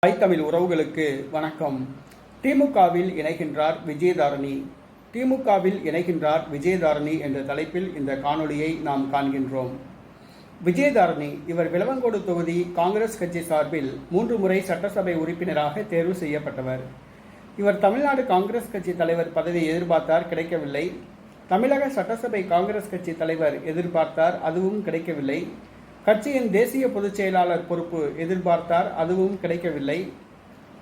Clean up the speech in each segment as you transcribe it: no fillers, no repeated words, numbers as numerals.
தமிழ் உறவுகளுக்கு வணக்கம். திமுகவில் இணைகின்றார் விஜயதாரணி. திமுகவில் இணைகின்றார் விஜயதாரணி என்ற தலைப்பில் இந்த காணொளியை நாம் காண்கின்றோம். விஜயதாரணி இவர் விளவங்கோடு தொகுதி காங்கிரஸ் கட்சி சார்பில் 3 முறை சட்டசபை உறுப்பினராக தேர்வு செய்யப்பட்டவர். இவர் தமிழ்நாடு காங்கிரஸ் கட்சி தலைவர் பதவி எதிர்பார்த்தார், கிடைக்கவில்லை. தமிழக சட்டசபை காங்கிரஸ் கட்சி தலைவர் எதிர்பார்த்தார், அதுவும் கிடைக்கவில்லை. கட்சியின் தேசிய பொதுச் செயலாளர் பொறுப்பு எதிர்பார்த்தார், அதுவும் கிடைக்கவில்லை.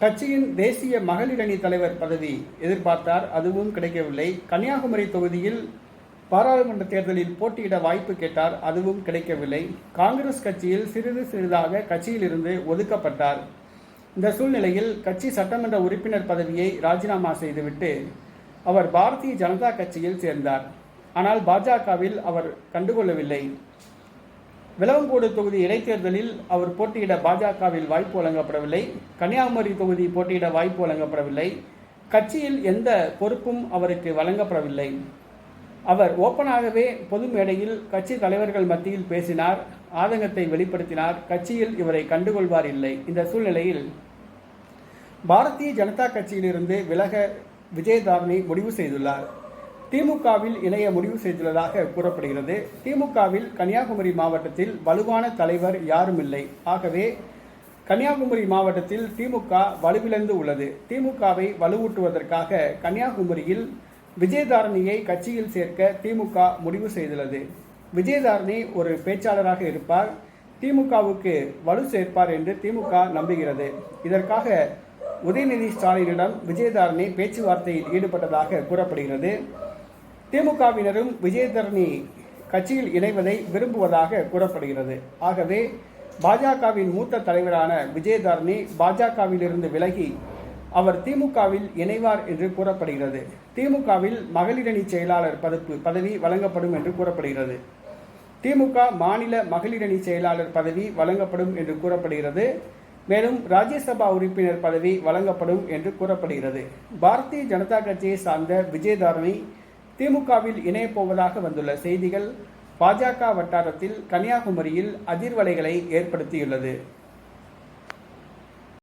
கட்சியின் தேசிய மகளிர் அணி தலைவர் பதவி எதிர்பார்த்தார், அதுவும் கிடைக்கவில்லை. கன்னியாகுமரி தொகுதியில் பாராளுமன்ற தேர்தலில் போட்டியிட வாய்ப்பு கேட்டார், அதுவும் கிடைக்கவில்லை. காங்கிரஸ் கட்சியில் சிறிது சிறிதாக கட்சியிலிருந்து ஒதுக்கப்பட்டார். இந்த சூழ்நிலையில் கட்சி சட்டமன்ற உறுப்பினர் பதவியை ராஜினாமா செய்துவிட்டு அவர் பாரதிய ஜனதா கட்சியில் சேர்ந்தார். ஆனால் பாஜகவில் அவர் கண்டுகொள்ளவில்லை. விளவங்கோடு தொகுதி இடைத்தேர்தலில் அவர் போட்டியிட பாஜகவில் வாய்ப்பு வழங்கப்படவில்லை. கன்னியாகுமரி தொகுதி போட்டியிட வாய்ப்பு வழங்கப்படவில்லை. கட்சியில் எந்த பொறுப்பும் அவருக்கு வழங்கப்படவில்லை. அவர் ஓப்பனாகவே பொது மேடையில் கட்சி தலைவர்கள் மத்தியில் பேசினார், ஆதங்கத்தை வெளிப்படுத்தினார். கட்சியில் இவரை கண்டுகொள்வார் இல்லை. இந்த சூழ்நிலையில் பாரதிய ஜனதா கட்சியிலிருந்து விலக விஜயதாரணி முடிவு செய்துள்ளார். திமுகவில் இணைய முடிவு செய்துள்ளதாக கூறப்படுகிறது. திமுகவில் கன்னியாகுமரி மாவட்டத்தில் வலுவான தலைவர் யாரும் இல்லை. ஆகவே கன்னியாகுமரி மாவட்டத்தில் திமுக வலுவிழந்து உள்ளது. திமுகவை வலுவூட்டுவதற்காக கன்னியாகுமரியில் விஜயதாரணியை கட்சியில் சேர்க்க திமுக முடிவு செய்துள்ளது. விஜயதாரணி ஒரு பேச்சாளராக இருப்பார், திமுகவுக்கு வலு சேர்ப்பார் என்று திமுக நம்புகிறது. இதற்காக உதயநிதி ஸ்டாலினிடம் விஜயதாரணி பேச்சுவார்த்தையில் ஈடுபட்டதாக கூறப்படுகிறது. திமுகவினரும் விஜயதாரணி கட்சியில் இணைவதை விரும்புவதாக கூறப்படுகிறது. ஆகவே பாஜகவின் மூத்த தலைவரான விஜயதாரணி பாஜகவிலிருந்து விலகி அவர் திமுகவில் இணைவார் என்று கூறப்படுகிறது. திமுகவில் மகளிரணி செயலாளர் பதவி வழங்கப்படும் என்று கூறப்படுகிறது. திமுக மாநில மகளிரணி செயலாளர் பதவி வழங்கப்படும் என்று கூறப்படுகிறது. மேலும் ராஜ்யசபா உறுப்பினர் பதவி வழங்கப்படும் என்று கூறப்படுகிறது. பாரதிய ஜனதா கட்சியை சார்ந்த விஜயதாரணி திமுகவில் இணையப்போவதாக வந்துள்ள செய்திகள் பாஜக வட்டாரத்தில் கன்னியாகுமரியில் அதிர்வலைகளை ஏற்படுத்தியுள்ளது.